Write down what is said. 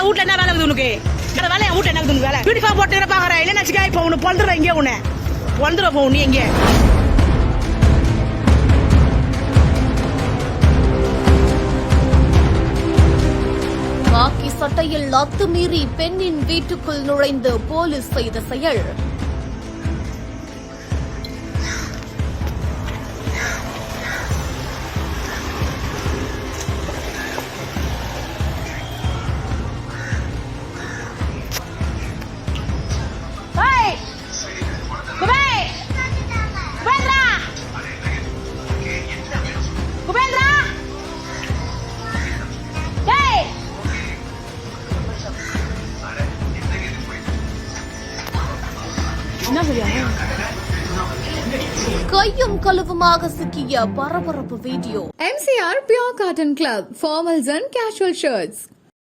வீட்டுல என்ன வேலை இருக்குது உனக்கு? வேற வேலை என் வீட்டுல என்ன இருக்குது வேலை? யூனிஃபார்ம் போட்டு பாக்குறேன் இல்ல நினைச்சுக்க. இப்ப உனக்கு பொழுதுற எங்க உன்னை பொழுதுற போ நீ எங்க? காக்கி சட்டையில் அத்துமீறி பெண்ணின் வீட்டுக்குள் நுழைந்து போலீஸ் செய்த செயல். கையும் கழுவுமாக சிக்கிய பரபரப்பு video. MCR Pure Cotton Club, formals and casual shirts.